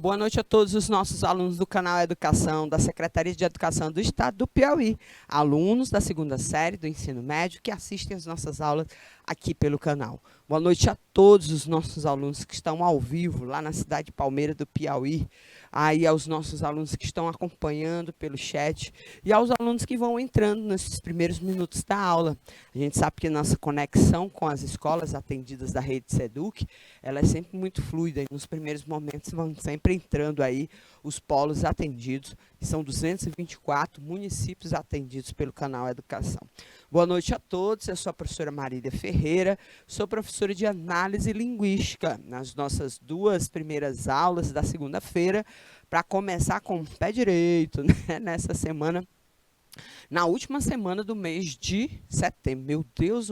Boa noite a todos os nossos alunos do canal Educação, da Secretaria de Educação do Estado do Piauí, alunos da segunda série do ensino médio que assistem às nossas aulas aqui pelo canal. Boa noite a todos os nossos alunos que estão ao vivo lá na cidade de Palmeira do Piauí, aí aos nossos alunos que estão acompanhando pelo chat e aos alunos que vão entrando nesses primeiros minutos da aula. A gente sabe que a nossa conexão com as escolas atendidas da rede Seduc, ela é sempre muito fluida e nos primeiros momentos vão sempre entrando aí os polos atendidos, que são 224 municípios atendidos pelo canal Educação. Boa noite a todos, eu sou a professora Marília Ferreira, sou professora de análise linguística nas nossas duas primeiras aulas da segunda-feira, para começar com o pé direito, né, nessa semana. Na última semana do mês de setembro. Meu Deus,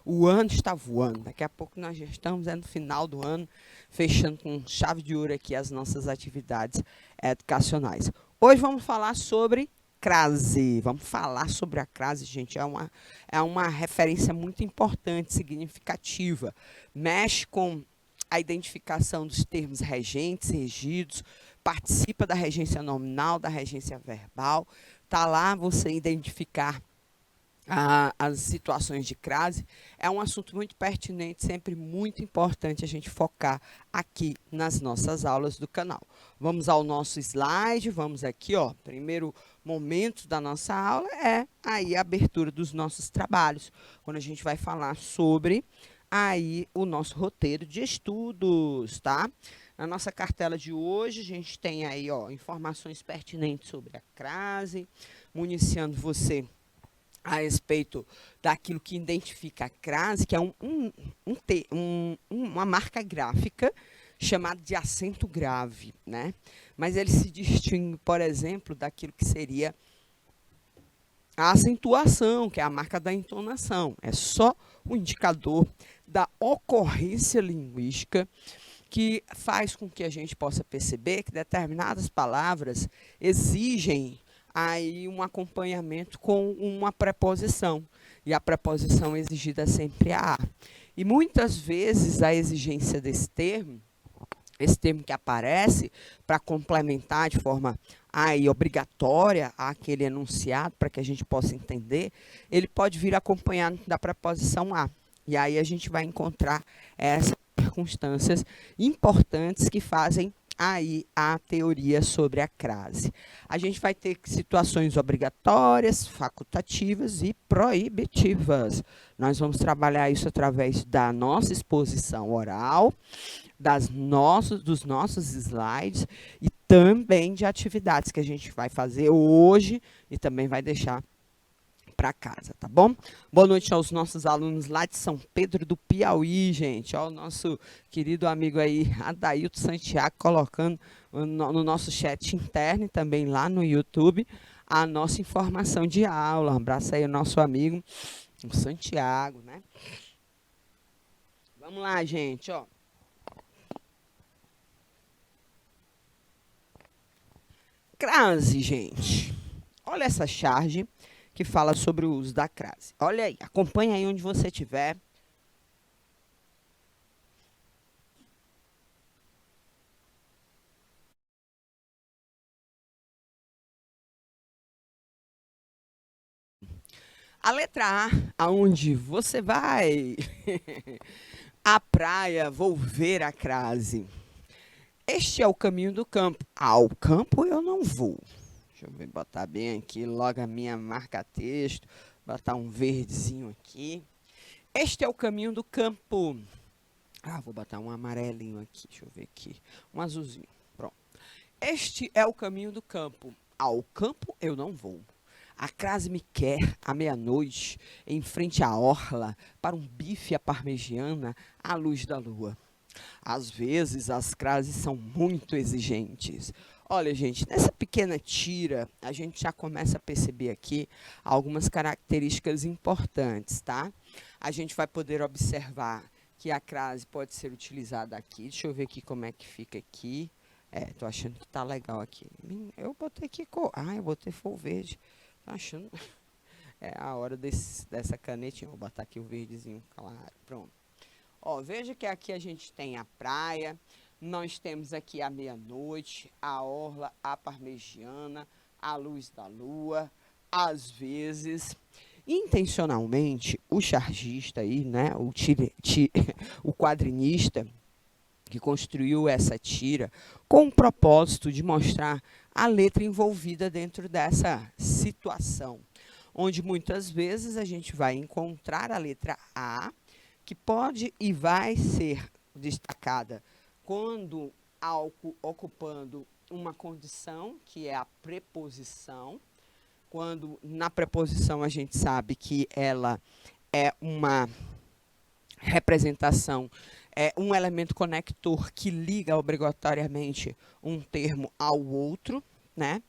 o ano está voando. Daqui a pouco nós já estamos no final do ano, fechando com chave de ouro aqui as nossas atividades educacionais. Hoje vamos falar sobre crase. Vamos falar sobre a crase, gente. É uma referência muito importante, significativa. Mexe com a identificação dos termos regentes, regidos, participa da regência nominal, da regência verbal. Está lá você identificar as situações de crase. É um assunto muito pertinente, sempre muito importante a gente focar aqui nas nossas aulas do canal. Vamos ao nosso slide, vamos aqui, ó. Primeiro momento da nossa aula é aí a abertura dos nossos trabalhos, quando a gente vai falar sobre aí o nosso roteiro de estudos, tá? Na nossa cartela de hoje, a gente tem aí, ó, informações pertinentes sobre a crase, municiando você a respeito daquilo que identifica a crase, que é uma marca gráfica chamada de acento grave, né? Mas ele se distingue, por exemplo, daquilo que seria a acentuação, que é a marca da entonação. É só o indicador da ocorrência linguística que faz com que a gente possa perceber que determinadas palavras exigem aí um acompanhamento com uma preposição. E a preposição exigida é sempre a. E muitas vezes a exigência desse termo, esse termo que aparece para complementar de forma aí obrigatória aquele enunciado, para que a gente possa entender, ele pode vir acompanhado da preposição a. E aí a gente vai encontrar essas circunstâncias importantes que fazem aí a teoria sobre a crase. A gente vai ter situações obrigatórias, facultativas e proibitivas. Nós vamos trabalhar isso através da nossa exposição oral, dos nossos slides e também de atividades que a gente vai fazer hoje e também vai deixar para casa, tá bom? Boa noite aos nossos alunos lá de São Pedro do Piauí, gente. Ó, o nosso querido amigo aí, Adailton Santiago, colocando no nosso chat interno e também lá no YouTube a nossa informação de aula. Um abraço aí ao nosso amigo, o Santiago, né? Vamos lá, gente, ó. Crase, gente. Olha essa charge que fala sobre o uso da crase. Olha aí, acompanha aí onde você estiver. A letra A, aonde você vai? A praia, vou ver a crase. Este é o caminho do campo. Ao campo eu não vou. Deixa eu ver, botar bem aqui logo a minha marca-texto. Botar um verdezinho aqui. Este é o caminho do campo. Ah, vou botar um amarelinho aqui. Deixa eu ver aqui. Um azulzinho. Pronto. Este é o caminho do campo. Ao campo eu não vou. A crase me quer à meia-noite, em frente à orla, para um bife à parmegiana à luz da lua. Às vezes, as crases são muito exigentes. Olha, gente, nessa pequena tira, a gente já começa a perceber aqui algumas características importantes, tá? A gente vai poder observar que a crase pode ser utilizada aqui. Deixa eu ver aqui como é que fica aqui. Tô achando que tá legal aqui. Eu botei aqui cor. Ah, eu botei full verde. Tô achando. É a hora dessa canetinha. Vou botar aqui o verdezinho claro. Pronto. Ó, veja que aqui a gente tem a praia, Nós temos aqui a meia-noite, a orla, a parmegiana, a luz da lua, às vezes. Intencionalmente, o chargista aí, né, o quadrinista que construiu essa tira com o propósito de mostrar a letra envolvida dentro dessa situação, onde muitas vezes a gente vai encontrar a letra A, que pode e vai ser destacada quando algo ocupando uma condição, que é a preposição, quando na preposição a gente sabe que ela é uma representação, é um elemento conector que liga obrigatoriamente um termo ao outro, né?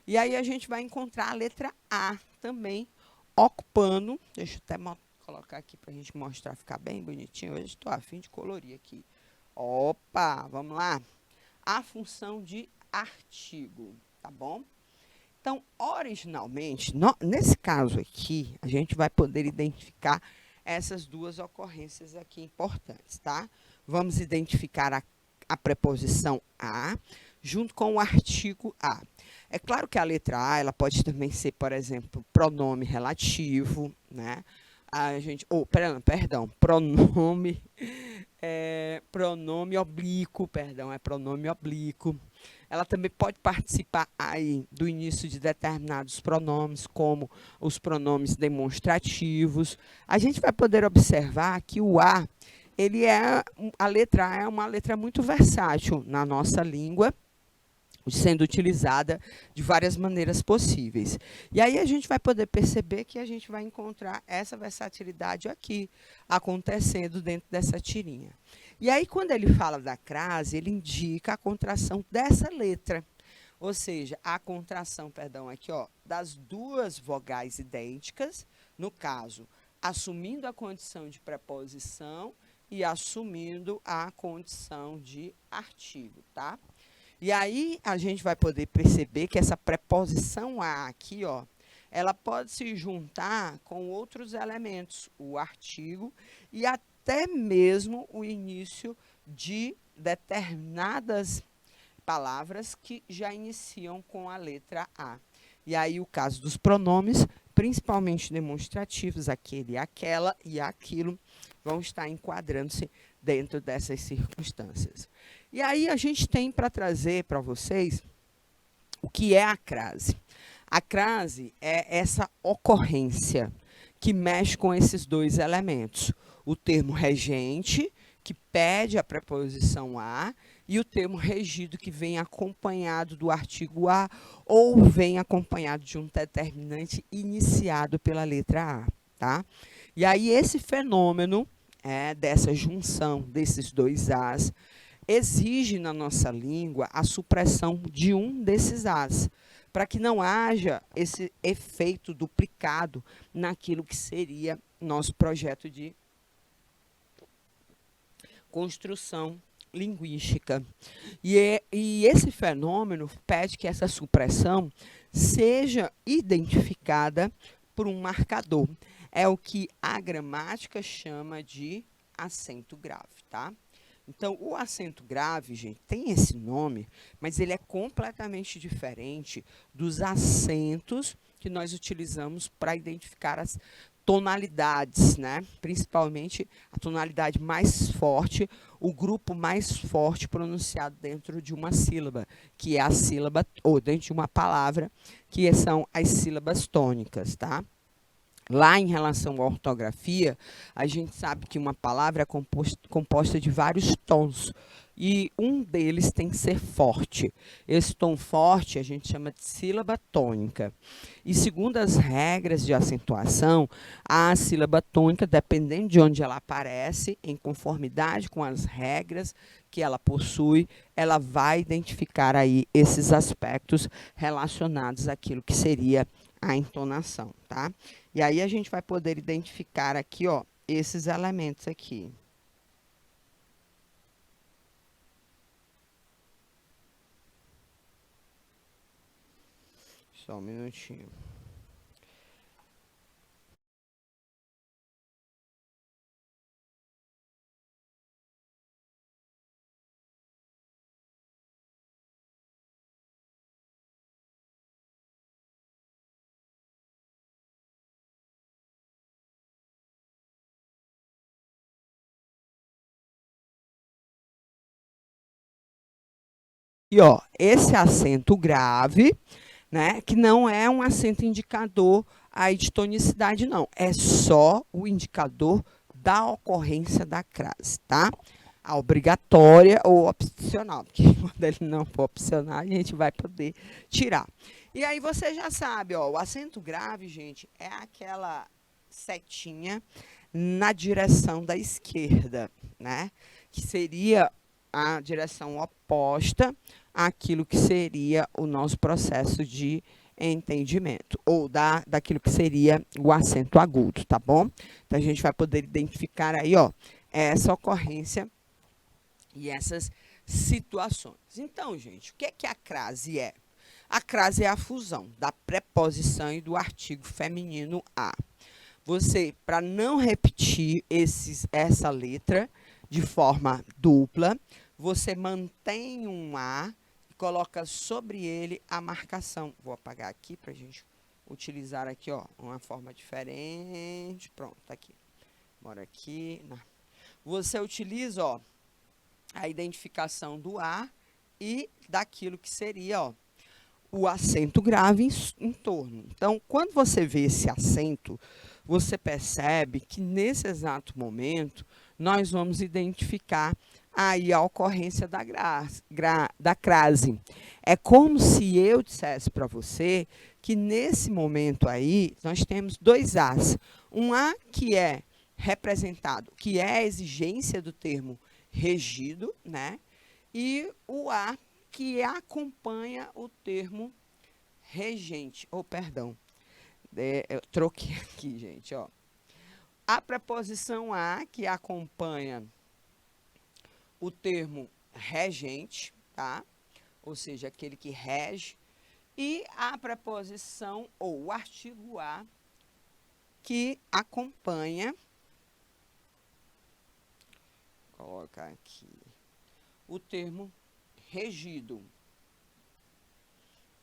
E aí a gente vai encontrar a letra A também ocupando, deixa eu até colocar aqui para a gente mostrar, ficar bem bonitinho. Hoje estou a fim de colorir aqui. Opa, vamos lá. A função de artigo, tá bom? Então, originalmente, nesse caso aqui, a gente vai poder identificar essas duas ocorrências aqui importantes, tá? Vamos identificar a preposição a junto com o artigo a. É claro que a letra a, ela pode também ser, por exemplo, pronome relativo, né? A gente, perdão, pronome oblíquo, perdão, é pronome oblíquo. Ela também pode participar aí do início de determinados pronomes, como os pronomes demonstrativos. A gente vai poder observar que o A, a letra A é uma letra muito versátil na nossa língua, sendo utilizada de várias maneiras possíveis. E aí a gente vai poder perceber que a gente vai encontrar essa versatilidade aqui, acontecendo dentro dessa tirinha. E aí, quando ele fala da crase, ele indica a contração dessa letra. Ou seja, a contração, perdão, aqui, ó, das duas vogais idênticas, no caso, assumindo a condição de preposição e assumindo a condição de artigo, tá? E aí a gente vai poder perceber que essa preposição a aqui, ó, ela pode se juntar com outros elementos, o artigo e até mesmo o início de determinadas palavras que já iniciam com a letra A. E aí o caso dos pronomes, principalmente demonstrativos, aquele, aquela e aquilo, vão estar enquadrando-se dentro dessas circunstâncias. E aí a gente tem para trazer para vocês o que é a crase. A crase é essa ocorrência que mexe com esses dois elementos. O termo regente, que pede a preposição a, e o termo regido, que vem acompanhado do artigo a ou vem acompanhado de um determinante iniciado pela letra a. Tá? E aí esse fenômeno dessa junção desses dois as exige na nossa língua a supressão de um desses as, para que não haja esse efeito duplicado naquilo que seria nosso projeto de construção linguística. E esse fenômeno pede que essa supressão seja identificada por um marcador. É o que a gramática chama de acento grave, tá? Então, o acento grave, gente, tem esse nome, mas ele é completamente diferente dos acentos que nós utilizamos para identificar as tonalidades, né? Principalmente a tonalidade mais forte, o grupo mais forte pronunciado dentro de uma sílaba, que é a sílaba, ou dentro de uma palavra, que são as sílabas tônicas, tá? Lá, em relação à ortografia, a gente sabe que uma palavra é composta de vários tons, e um deles tem que ser forte. Esse tom forte a gente chama de sílaba tônica. E segundo as regras de acentuação, a sílaba tônica, dependendo de onde ela aparece, em conformidade com as regras que ela possui, ela vai identificar aí esses aspectos relacionados àquilo que seria a entonação, tá? E aí a gente vai poder identificar aqui, ó, esses elementos aqui. Só um minutinho. aqui, ó, esse acento grave, né, que não é um acento indicador aí de tonicidade, não. É só o indicador da ocorrência da crase, tá? A obrigatória ou opcional, porque quando ele não for opcional, a gente vai poder tirar. E aí você já sabe, ó, o acento grave, gente, é aquela setinha na direção da esquerda, né? Que seria a direção oposta àquilo que seria o nosso processo de entendimento, ou daquilo que seria o acento agudo, tá bom? Então, a gente vai poder identificar aí, ó, essa ocorrência e essas situações. Então, gente, o que é que a crase é? A crase é a fusão da preposição e do artigo feminino a. Você, para não repetir essa letra de forma dupla, você mantém um A e coloca sobre ele a marcação. Vou apagar aqui para a gente utilizar aqui, ó, uma forma diferente. Pronto, tá aqui. Bora aqui. Você utiliza, ó, a identificação do A e daquilo que seria, ó, o acento grave em torno. Então, quando você vê esse acento, você percebe que nesse exato momento nós vamos identificar aí a ocorrência da crase. É como se eu dissesse para você que nesse momento aí nós temos dois As. Um A que é representado, que é a exigência do termo regido, né? E o A que acompanha o termo regente, ou perdão, eu troquei aqui, gente, ó. A preposição a, que acompanha o termo regente, tá? Ou seja, aquele que rege, e a preposição, ou o artigo a, que acompanha, vou colocar aqui, o termo regido,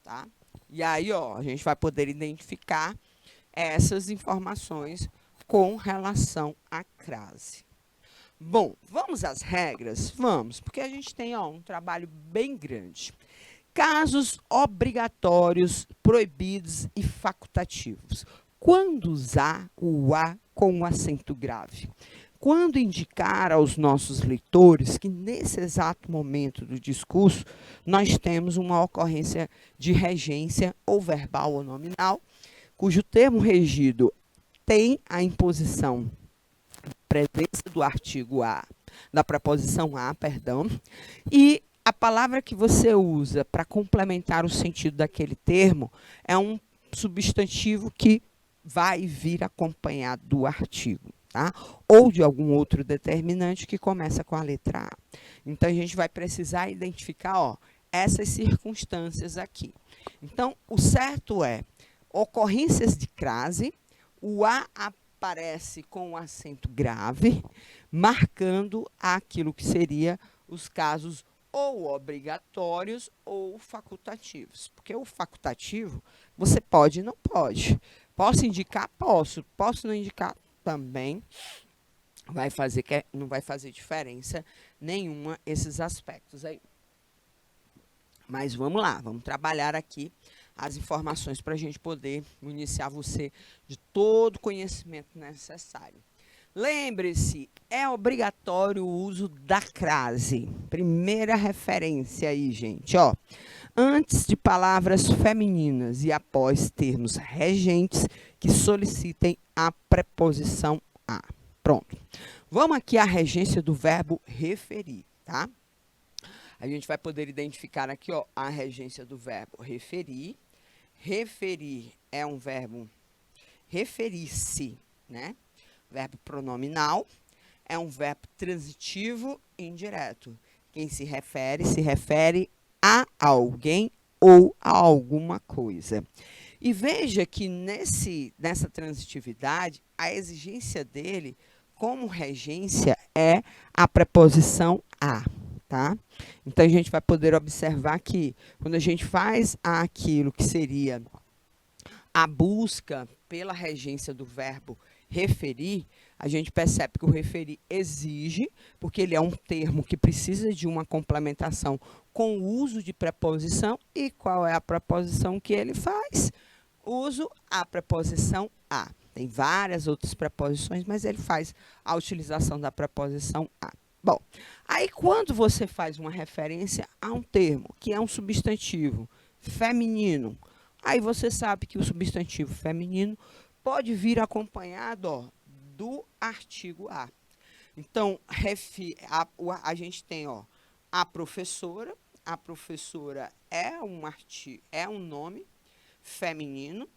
tá? E aí, ó, a gente vai poder identificar essas informações com relação à crase. Bom, vamos às regras? Vamos, porque a gente tem, ó, um trabalho bem grande. Casos obrigatórios, proibidos e facultativos. Quando usar o A com o acento grave? Quando indicar aos nossos leitores que, nesse exato momento do discurso, nós temos uma ocorrência de regência ou verbal ou nominal, cujo termo regido tem a imposição, presença do artigo a, da preposição a, perdão, e a palavra que você usa para complementar o sentido daquele termo é um substantivo que vai vir acompanhado do artigo. Tá? Ou de algum outro determinante que começa com a letra A. Então, a gente vai precisar identificar, ó, essas circunstâncias aqui. Então, o certo é, ocorrências de crase, o A aparece com o acento grave, marcando aquilo que seria os casos ou obrigatórios ou facultativos. Porque o facultativo, você pode e não pode. Posso indicar? Posso. Posso não indicar? Também vai fazer que não vai fazer diferença nenhuma esses aspectos aí. Mas vamos lá, vamos trabalhar aqui as informações para a gente poder iniciar você de todo o conhecimento necessário. Lembre-se, é obrigatório o uso da crase. Primeira referência aí, gente, ó. Antes de palavras femininas e após termos regentes que solicitem a preposição a. Pronto. Vamos aqui à regência do verbo referir, tá? A gente vai poder identificar aqui, ó, a regência do verbo referir. Referir é um verbo referir-se, né? Verbo pronominal, é um verbo transitivo indireto. Quem se refere a alguém ou a alguma coisa. E veja que nessa transitividade, a exigência dele, como regência, é a preposição a, tá? Então, a gente vai poder observar que, quando a gente faz aquilo que seria a busca pela regência do verbo referir, a gente percebe que o referir exige, porque ele é um termo que precisa de uma complementação com o uso de preposição. E qual é a preposição que ele faz? Uso a preposição a. Tem várias outras preposições, mas ele faz a utilização da preposição a. Bom, aí quando você faz uma referência a um termo, que é um substantivo feminino, aí você sabe que o substantivo feminino pode vir acompanhado, ó, do artigo a. Então, a gente tem, ó, a professora é um nome feminino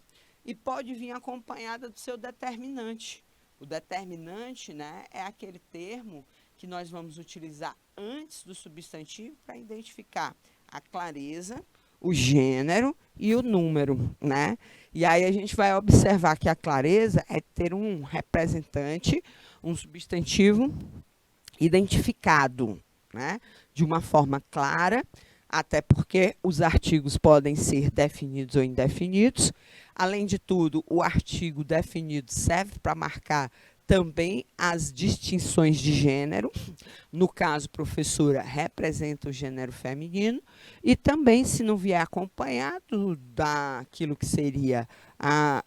e pode vir acompanhada do seu determinante. O determinante, né, é aquele termo que nós vamos utilizar antes do substantivo para identificar a clareza, o gênero e o número, né? E aí a gente vai observar que a clareza é ter um representante, um substantivo identificado, né? De uma forma clara, até porque os artigos podem ser definidos ou indefinidos. Além de tudo, o artigo definido serve para marcar também as distinções de gênero. No caso, professora representa o gênero feminino. E também, se não vier acompanhado daquilo que seria a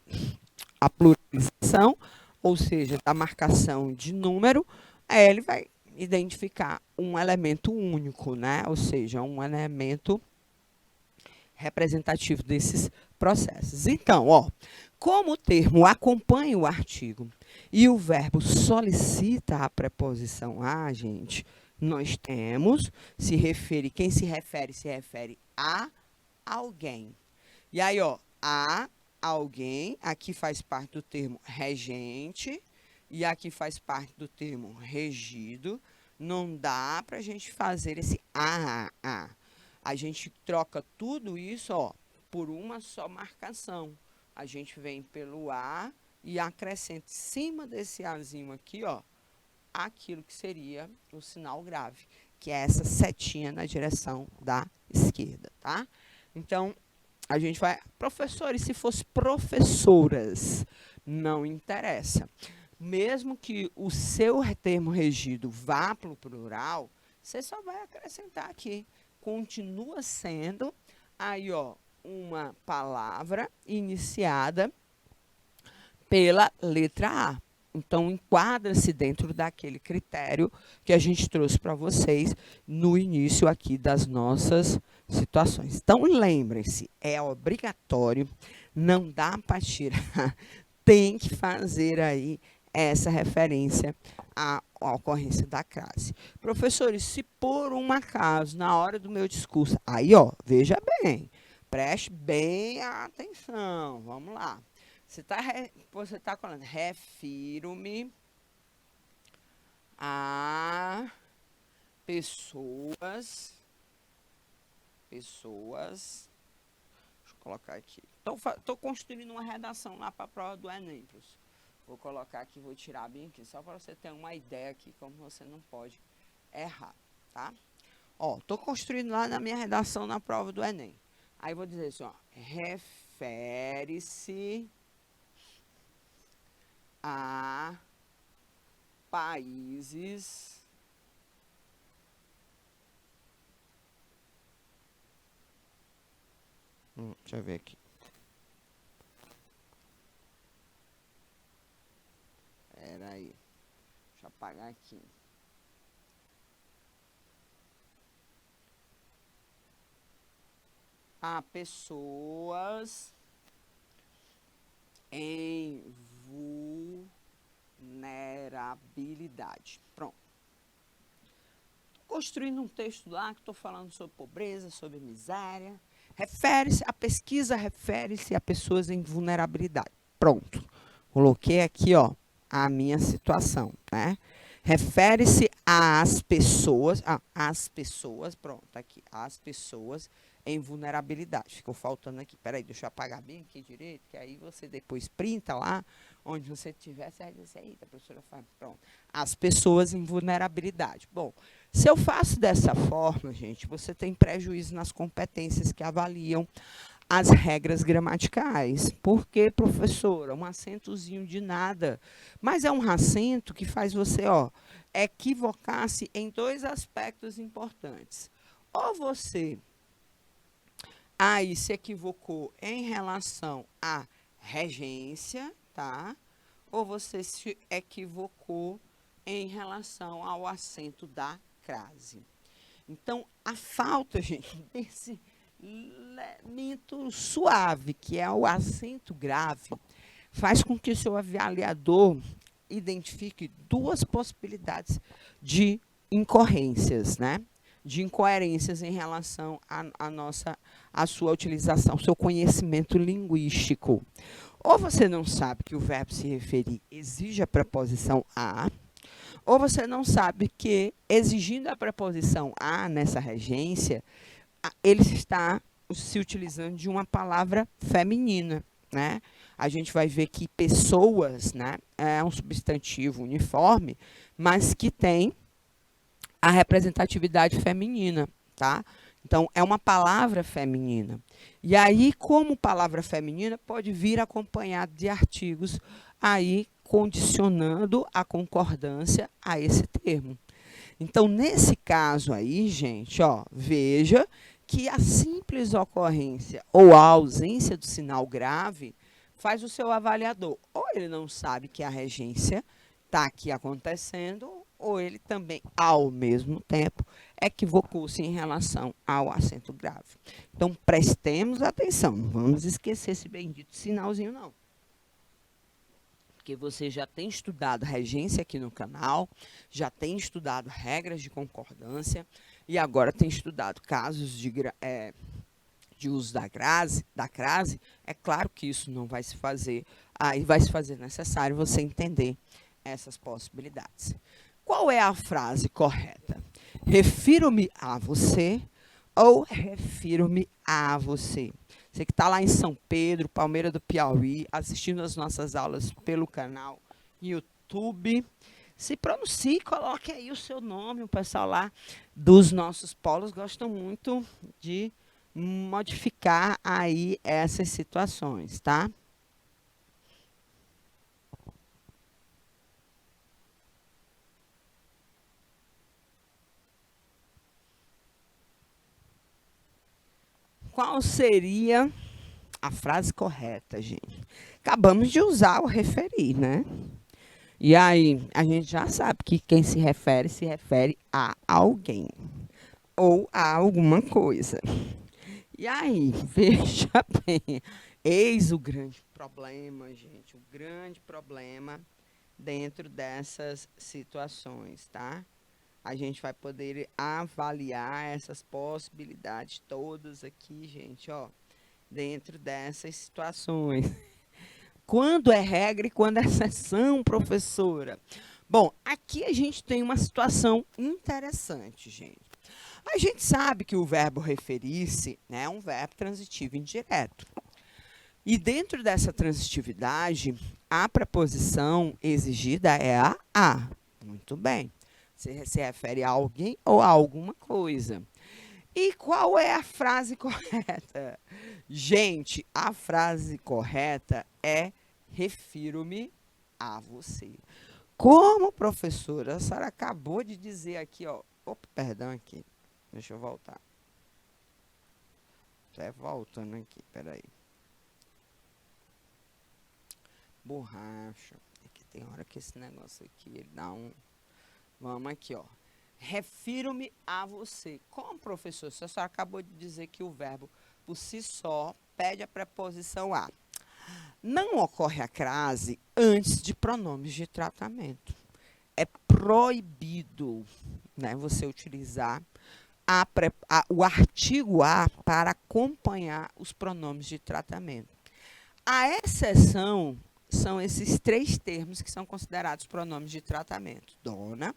pluralização, ou seja, da marcação de número, ele vai identificar um elemento único, né? Ou seja, um elemento representativo desses processos. Então, ó, como o termo acompanha o artigo e o verbo solicita a preposição a, gente, nós temos quem se refere a alguém. E aí, ó, a alguém, aqui faz parte do termo regente e aqui faz parte do termo regido. Não dá para a gente fazer esse a. A gente troca tudo isso, ó, por uma só marcação. A gente vem pelo a e acrescenta em cima desse azinho aqui, ó, aquilo que seria o sinal grave, que é essa setinha na direção da esquerda, tá? Então, a gente vai... Professores, se fosse professoras, não interessa. Mesmo que o seu termo regido vá para o plural, você só vai acrescentar aqui. Continua sendo aí, ó, uma palavra iniciada pela letra A. Então, enquadra-se dentro daquele critério que a gente trouxe para vocês no início aqui das nossas situações. Então, lembrem-se, é obrigatório, não dá para tirar, tem que fazer aí essa referência à ocorrência da crase. Professores, se por um acaso, na hora do meu discurso, aí, ó, veja bem, preste bem atenção, vamos lá. Você tá falando, refiro-me a pessoas, deixa eu colocar aqui. Estou construindo uma redação lá para a prova do Enem, professor. Vou colocar aqui, vou tirar bem aqui, só para você ter uma ideia aqui, como você não pode errar, tá? Ó, estou construindo lá na minha redação na prova do Enem. Aí vou dizer assim, ó, refere-se a países deixa eu ver aqui. Espera aí. Deixa eu apagar aqui. A pessoas em vulnerabilidade. Pronto. Estou construindo um texto lá que estou falando sobre pobreza, sobre miséria. A pesquisa refere-se a pessoas em vulnerabilidade. Pronto. Coloquei aqui, ó, a minha situação, né? Refere-se às pessoas, pronto, aqui, às pessoas em vulnerabilidade. Ficou faltando aqui. Peraí, deixa eu apagar bem aqui direito, que aí você depois printa lá, onde você tiver, você vai dizer, eita, professora, pronto. As pessoas em vulnerabilidade. Bom, se eu faço dessa forma, gente, você tem prejuízo nas competências que avaliam as regras gramaticais. Por que, professora? Um acentozinho de nada. Mas é um acento que faz você, ó, equivocar-se em dois aspectos importantes. Ou você aí se equivocou em relação à regência, tá? Ou você se equivocou em relação ao acento da crase. Então, a falta, gente, desse elemento suave, que é o acento grave, faz com que o seu avaliador identifique duas possibilidades de incorrências, né? De incoerências em relação à sua utilização, seu conhecimento linguístico. Ou você não sabe que o verbo se referir exige a preposição a, ou você não sabe que, exigindo a preposição a nessa regência, ele está se utilizando de uma palavra feminina, né? A gente vai ver que pessoas, né, é um substantivo uniforme, mas que tem a representatividade feminina, tá? Então, é uma palavra feminina. E aí, como palavra feminina, pode vir acompanhado de artigos aí condicionando a concordância a esse termo. Então, nesse caso aí, gente, ó, veja que a simples ocorrência ou a ausência do sinal grave faz o seu avaliador, ou ele não sabe que a regência está aqui acontecendo, ou ele também, ao mesmo tempo, equivocou-se em relação ao acento grave. Então, prestemos atenção, não vamos esquecer esse bendito sinalzinho, não. Porque você já tem estudado regência aqui no canal, já tem estudado regras de concordância, e agora tem estudado casos de uso da crase. É claro que isso não vai se fazer, aí vai se fazer necessário você entender essas possibilidades. Qual é a frase correta? Refiro-me a você ou refiro-me a você? Você que está lá em São Pedro, Palmeira do Piauí, assistindo as nossas aulas pelo canal YouTube, se pronuncie, coloque aí o seu nome. O pessoal lá dos nossos polos gostam muito de modificar aí essas situações, tá? Qual seria a frase correta, gente? Acabamos de usar o referir, né? E aí, a gente já sabe que quem se refere a alguém ou a alguma coisa. E aí, veja bem, eis o grande problema, gente, o grande problema dentro dessas situações, tá? A gente vai poder avaliar essas possibilidades todas aqui, gente, ó, dentro dessas situações. Quando é regra e quando é exceção, professora? Bom, aqui a gente tem uma situação interessante, gente. A gente sabe que o verbo referir-se, né, é um verbo transitivo indireto. E dentro dessa transitividade, a preposição exigida é a. Muito bem. Você se refere a alguém ou a alguma coisa. E qual é a frase correta? Gente, a frase correta é refiro-me a você. Como professora, a senhora acabou de dizer aqui, ó. Opa, perdão aqui. Deixa eu voltar. Até voltando aqui, peraí. Borracha. É que tem hora que esse negócio aqui, ele dá um... Vamos aqui, ó. Refiro-me a você. Como, professor? A senhora acabou de dizer que o verbo, por si só, pede a preposição a. Não ocorre a crase antes de pronomes de tratamento. É proibido, né, você utilizar o artigo a para acompanhar os pronomes de tratamento. A exceção são esses três termos que são considerados pronomes de tratamento: dona,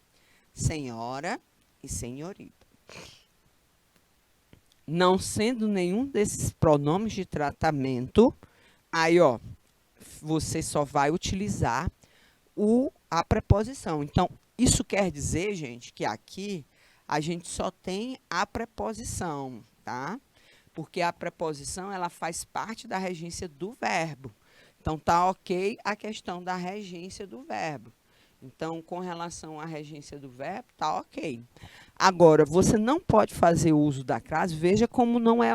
senhora e senhorita. Não sendo nenhum desses pronomes de tratamento, aí, ó, você só vai utilizar a preposição. Então, isso quer dizer, gente, que aqui a gente só tem a preposição, tá? porque a preposição ela faz parte da regência do verbo. Então, tá ok a questão da regência do verbo. Então, com relação à regência do verbo, tá ok. Agora, você não pode fazer uso da crase, veja como não é,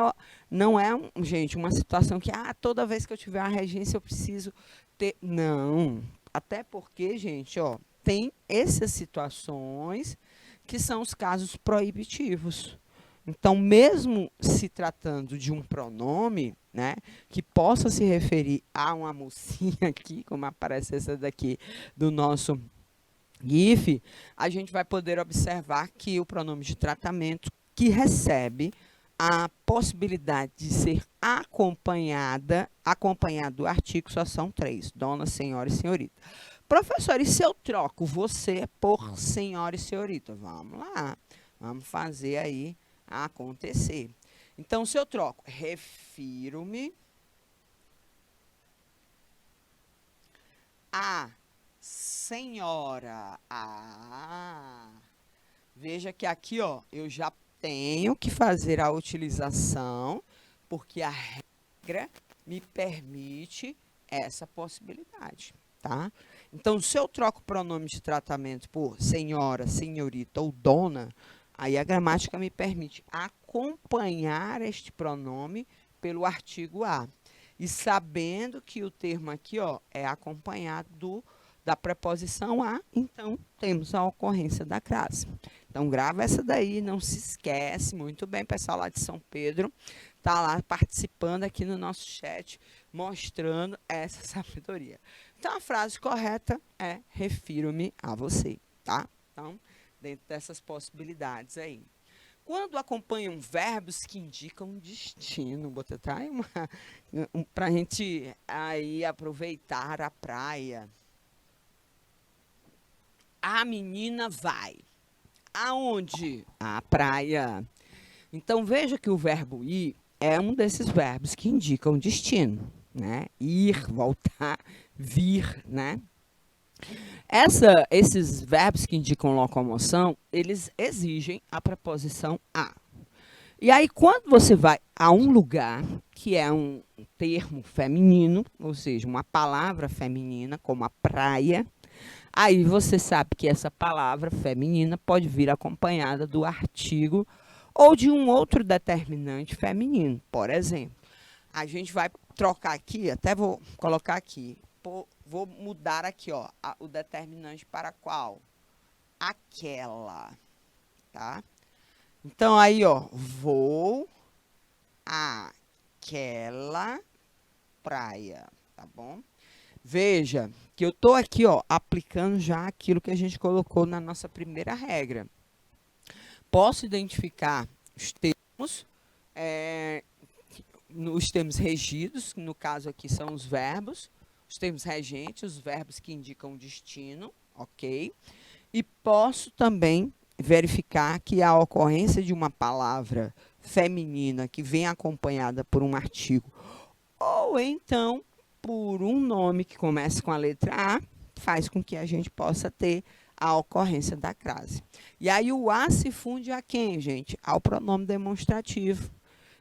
gente, uma situação que, toda vez que eu tiver uma regência eu preciso ter. Não. Até porque, gente, ó, tem essas situações que são os casos proibitivos. Então, mesmo se tratando de um pronome, né, que possa se referir a uma mocinha aqui, como aparece essa daqui do nosso GIF, a gente vai poder observar que o pronome de tratamento que recebe a possibilidade de ser acompanhado do artigo só são 3, dona, senhora e senhorita. Professor, e se eu troco você por senhora e senhorita? Vamos lá, vamos fazer aí acontecer. Então, se eu troco, refiro-me a senhora. Veja que aqui, ó, eu já tenho que fazer a utilização, porque a regra me permite essa possibilidade, tá? Então, se eu troco o pronome de tratamento por senhora, senhorita ou dona, aí a gramática me permite acompanhar este pronome pelo artigo a. E sabendo que o termo aqui, ó, é acompanhado da preposição a, então temos a ocorrência da crase. Então, grava essa daí, não se esquece. Muito bem, pessoal lá de São Pedro, tá lá participando aqui no nosso chat, mostrando essa sabedoria. Então, a frase correta é refiro-me a você, tá? Então, dentro dessas possibilidades aí. Quando acompanham verbos que indicam destino, vou tentar para a gente aí aproveitar a praia. A menina vai. Aonde? À praia. Então, veja que o verbo ir é um desses verbos que indicam destino, né? Ir, voltar, vir, né? Esses verbos que indicam locomoção, eles exigem a preposição a. E aí, quando você vai a um lugar, que é um termo feminino, ou seja, uma palavra feminina, como a praia, aí você sabe que essa palavra feminina pode vir acompanhada do artigo ou de um outro determinante feminino. Por exemplo, a gente vai trocar aqui, até vou colocar aqui, vou mudar aqui, ó, o determinante para qual? Aquela, tá? Então, aí, ó, vou àquela praia, tá bom? Veja que eu estou aqui, ó, aplicando já aquilo que a gente colocou na nossa primeira regra. Posso identificar os termos, os termos regidos, que no caso aqui são os verbos, os termos regentes, os verbos que indicam destino, ok? E posso também verificar que a ocorrência de uma palavra feminina que vem acompanhada por um artigo, ou então por um nome que começa com a letra A, faz com que a gente possa ter a ocorrência da crase. E aí o A se funde a quem, gente? Ao pronome demonstrativo.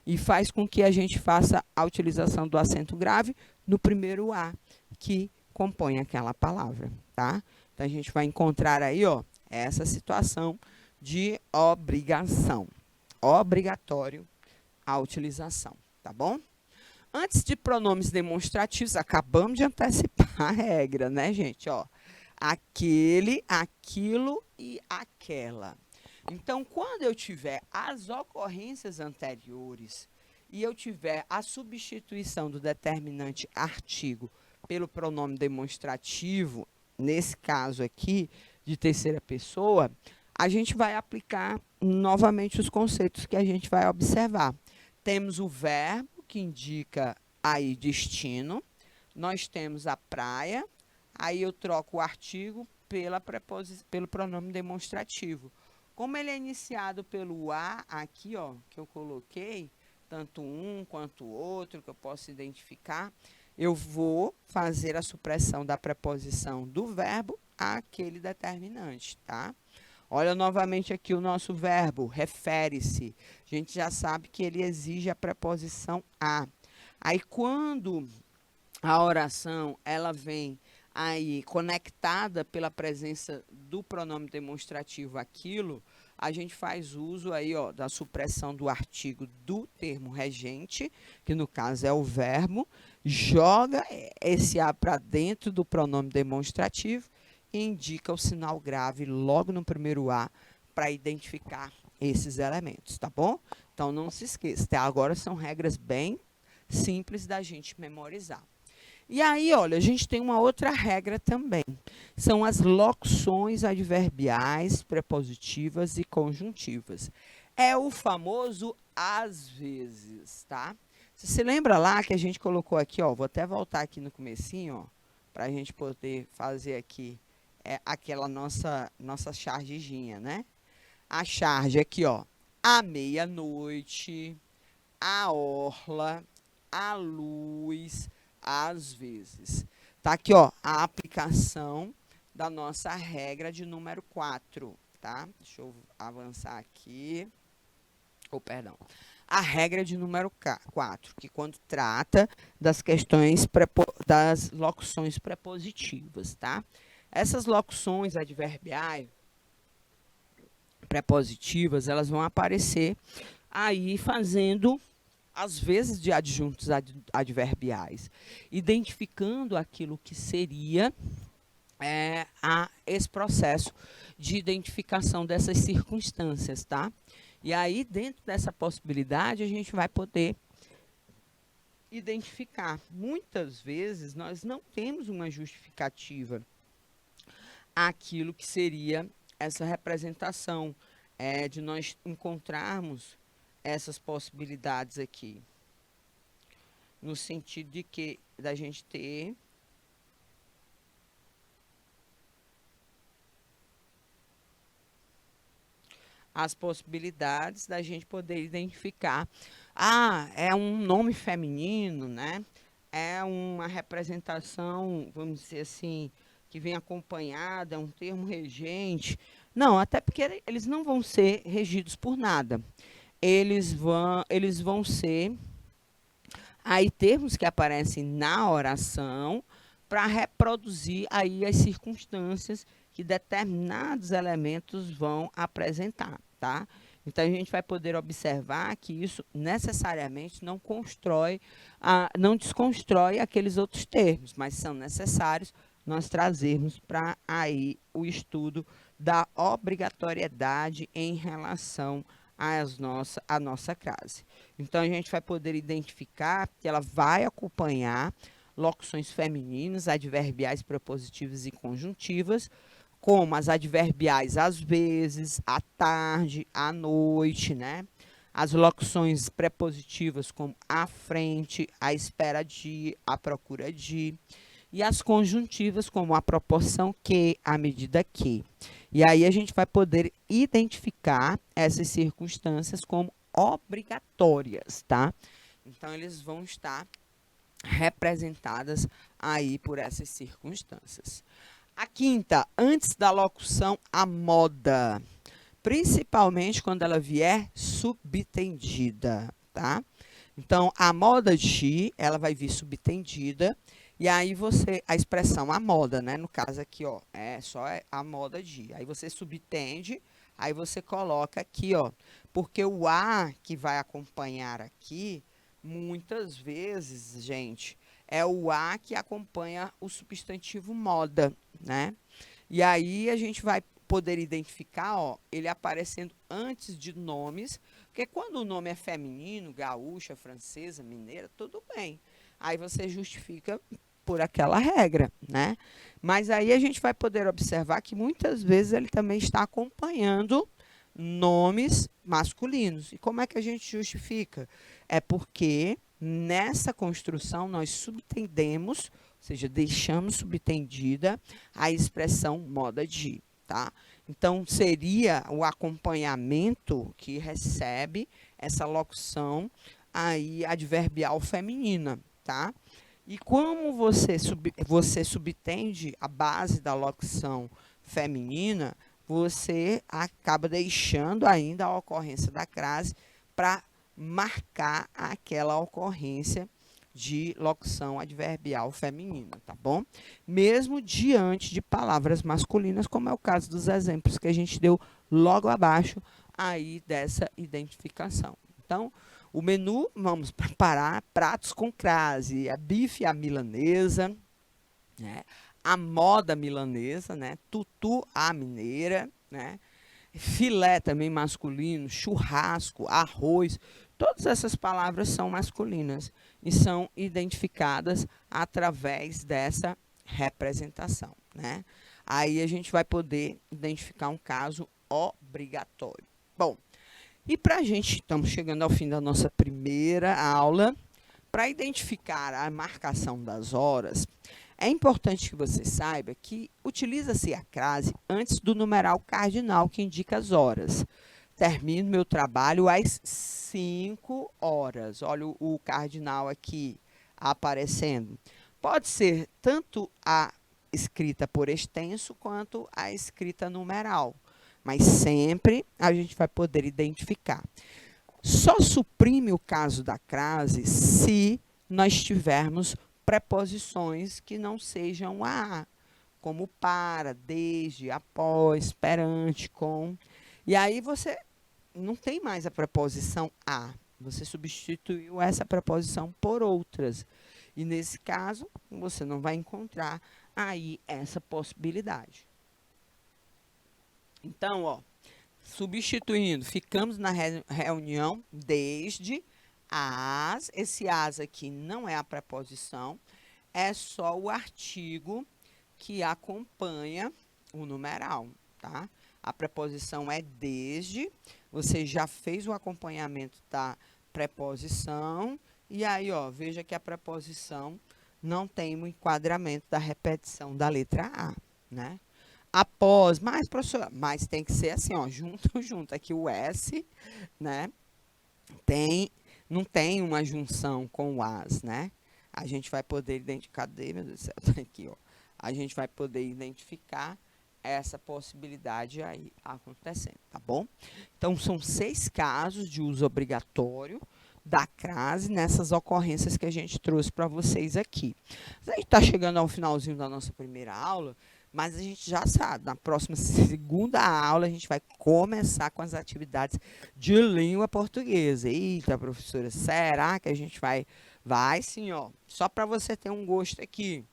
E faz com que a gente faça a utilização do acento grave no primeiro A, que compõe aquela palavra, tá? Então, a gente vai encontrar aí, ó, essa situação de obrigação. Obrigatório a utilização, tá bom? Antes de pronomes demonstrativos, acabamos de antecipar a regra, né, gente? Ó, aquele, aquilo e aquela. Então, quando eu tiver as ocorrências anteriores e eu tiver a substituição do determinante artigo pelo pronome demonstrativo, nesse caso aqui, de terceira pessoa, a gente vai aplicar novamente os conceitos que a gente vai observar. Temos o verbo, que indica aí destino. Nós temos a praia. Aí eu troco o artigo pelo pronome demonstrativo. Como ele é iniciado pelo a aqui, ó, que eu coloquei, tanto um quanto o outro, que eu posso identificar, eu vou fazer a supressão da preposição do verbo àquele determinante, tá? Olha novamente aqui o nosso verbo, refere-se. A gente já sabe que ele exige a preposição a. Aí, quando a oração ela vem aí conectada pela presença do pronome demonstrativo aquilo, a gente faz uso aí, ó, da supressão do artigo do termo regente, que no caso é o verbo, joga esse a para dentro do pronome demonstrativo e indica o sinal grave logo no primeiro a para identificar esses elementos, tá bom? Então não se esqueça, até agora são regras bem simples da gente memorizar. E aí, olha, a gente tem uma outra regra também. São as locuções adverbiais, prepositivas e conjuntivas. É o famoso às vezes, tá? Você se lembra lá que a gente colocou aqui, ó, vou até voltar aqui no comecinho, ó, para a gente poder fazer aqui aquela nossa chargezinha, né? A charge aqui, ó, à meia-noite, a orla, a luz, às vezes. Tá aqui, ó, a aplicação da nossa regra de número 4, tá? Deixa eu avançar aqui. Perdão. A regra de número 4, que quando trata das questões das locuções prepositivas, tá? Essas locuções adverbiais prepositivas, elas vão aparecer aí fazendo às vezes de adjuntos adverbiais, identificando aquilo que seria esse processo de identificação dessas circunstâncias, tá? E aí, dentro dessa possibilidade, a gente vai poder identificar. Muitas vezes, nós não temos uma justificativa àquilo que seria essa representação, de nós encontrarmos essas possibilidades aqui, no sentido de que da gente ter as possibilidades da gente poder identificar, é um nome feminino, né? É uma representação, vamos dizer assim, que vem acompanhada, é um termo regente. Não, até porque eles não vão ser regidos por nada. Eles vão ser aí termos que aparecem na oração para reproduzir aí as circunstâncias que determinados elementos vão apresentar, tá? Então a gente vai poder observar que isso necessariamente não não desconstrói aqueles outros termos, mas são necessários nós trazermos para aí o estudo da obrigatoriedade em relação à nossa crase. Então, a gente vai poder identificar que ela vai acompanhar locuções femininas, adverbiais, prepositivas e conjuntivas, como as adverbiais às vezes, à tarde, à noite, né? As locuções prepositivas como à frente, à espera de, à procura de. E as conjuntivas como a proporção que, à medida que. E aí a gente vai poder identificar essas circunstâncias como obrigatórias, tá? Então, eles vão estar representadas aí por essas circunstâncias. A quinta, antes da locução, a moda. Principalmente quando ela vier subtendida, tá? Então, a moda de, ela vai vir subtendida. E aí a expressão a moda, né? No caso aqui, ó, só a moda de. Aí você subtende, aí você coloca aqui, ó, porque o a que vai acompanhar aqui, muitas vezes, gente, é o a que acompanha o substantivo moda, né? E aí a gente vai poder identificar, ó, ele aparecendo antes de nomes, porque quando o nome é feminino, gaúcha, francesa, mineira, tudo bem. Aí você justifica por aquela regra, né? Mas aí a gente vai poder observar que muitas vezes ele também está acompanhando nomes masculinos. E como é que a gente justifica? É porque nessa construção nós subtendemos, ou seja, deixamos subtendida a expressão moda de, tá? Então, seria o acompanhamento que recebe essa locução aí adverbial feminina, tá? E como você subtende a base da locução feminina, você acaba deixando ainda a ocorrência da crase para marcar aquela ocorrência de locução adverbial feminina, tá bom? Mesmo diante de palavras masculinas, como é o caso dos exemplos que a gente deu logo abaixo aí dessa identificação. Então, o menu, vamos preparar pratos com crase, a bife à milanesa, né? A moda milanesa, né? Tutu à mineira, né? Filé também masculino, churrasco, arroz, todas essas palavras são masculinas e são identificadas através dessa representação, né? Aí a gente vai poder identificar um caso obrigatório. Bom, e para a gente, estamos chegando ao fim da nossa primeira aula, para identificar a marcação das horas, é importante que você saiba que utiliza-se a crase antes do numeral cardinal que indica as horas. Termino meu trabalho às 5 horas. Olha o cardinal aqui aparecendo. Pode ser tanto a escrita por extenso quanto a escrita numeral, mas sempre a gente vai poder identificar. Só suprime o caso da crase se nós tivermos preposições que não sejam a, como para, desde, após, perante, com. E aí você não tem mais a preposição a, você substituiu essa preposição por outras. E nesse caso, você não vai encontrar aí essa possibilidade. Então, ó, substituindo, ficamos na reunião desde as, esse as aqui não é a preposição, é só o artigo que acompanha o numeral, tá? A preposição é desde, você já fez o acompanhamento da preposição, e aí, ó, veja que a preposição não tem o enquadramento da repetição da letra A, né? Após, mas, professora, mas tem que ser assim, ó, junto. Aqui o S, né? Não tem uma junção com o as, né? A gente vai poder identificar, cadê, meu Deus do céu, tá aqui, ó. A gente vai poder identificar essa possibilidade aí acontecendo, tá bom? Então, são 6 casos de uso obrigatório da crase nessas ocorrências que a gente trouxe para vocês aqui. A gente está chegando ao finalzinho da nossa primeira aula, mas a gente já sabe, na próxima segunda aula, a gente vai começar com as atividades de língua portuguesa. Eita, professora, será que a gente vai? Vai sim, ó. Só para você ter um gosto aqui.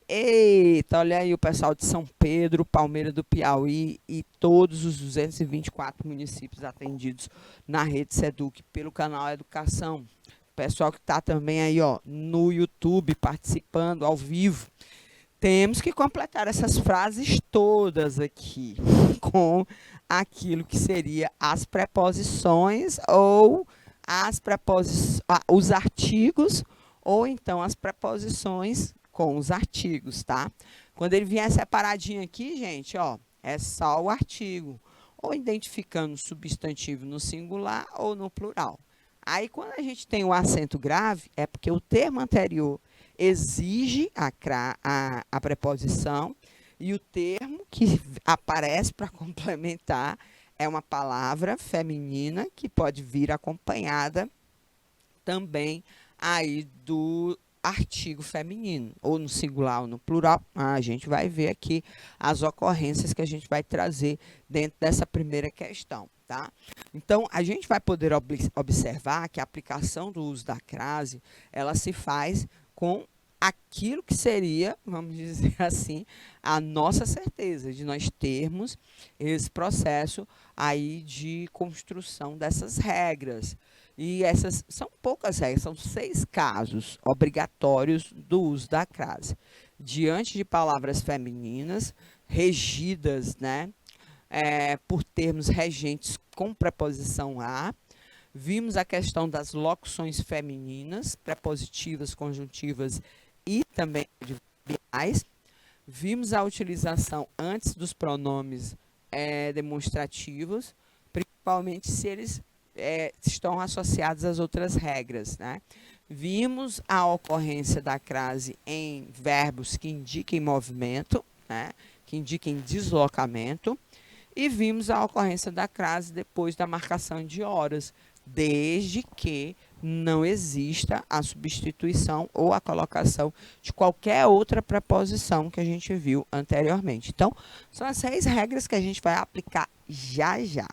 Eita, olha aí o pessoal de São Pedro, Palmeira do Piauí e todos os 224 municípios atendidos na Rede Seduc pelo canal Educação. Pessoal que está também aí, ó, no YouTube, participando ao vivo. Temos que completar essas frases todas aqui com aquilo que seria as preposições ou os artigos ou então as preposições com os artigos, tá? Quando ele vier separadinho aqui, gente, ó, é só o artigo, ou identificando o substantivo no singular ou no plural. Aí, quando a gente tem o acento grave, é porque o termo anterior exige a preposição e o termo que aparece para complementar é uma palavra feminina que pode vir acompanhada também aí do artigo feminino, ou no singular ou no plural. A gente vai ver aqui as ocorrências que a gente vai trazer dentro dessa primeira questão, tá? Então, a gente vai poder observar que a aplicação do uso da crase, ela se faz com aquilo que seria, vamos dizer assim, a nossa certeza de nós termos esse processo aí de construção dessas regras. E essas são poucas regras, são 6 casos obrigatórios do uso da crase. Diante de palavras femininas, regidas, né, por termos regentes com preposição a, vimos a questão das locuções femininas, prepositivas, conjuntivas e também adverbiais. Vimos a utilização antes dos pronomes demonstrativos, principalmente se eles estão associados às outras regras, né? Vimos a ocorrência da crase em verbos que indiquem movimento, né? Que indiquem deslocamento. e vimos a ocorrência da crase depois da marcação de horas, desde que não exista a substituição ou a colocação de qualquer outra preposição que a gente viu anteriormente. Então, são as 6 regras que a gente vai aplicar já já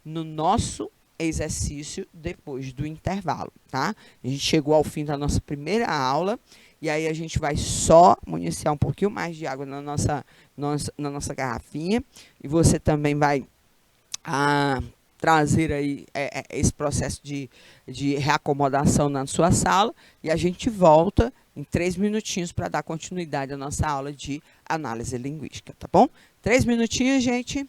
no nosso exercício depois do intervalo, tá? A gente chegou ao fim da nossa primeira aula e aí a gente vai só municiar um pouquinho mais de água na nossa garrafinha e você também vai trazer aí esse processo de reacomodação na sua sala e a gente volta em 3 minutinhos para dar continuidade à nossa aula de análise linguística, tá bom? 3 minutinhos, gente.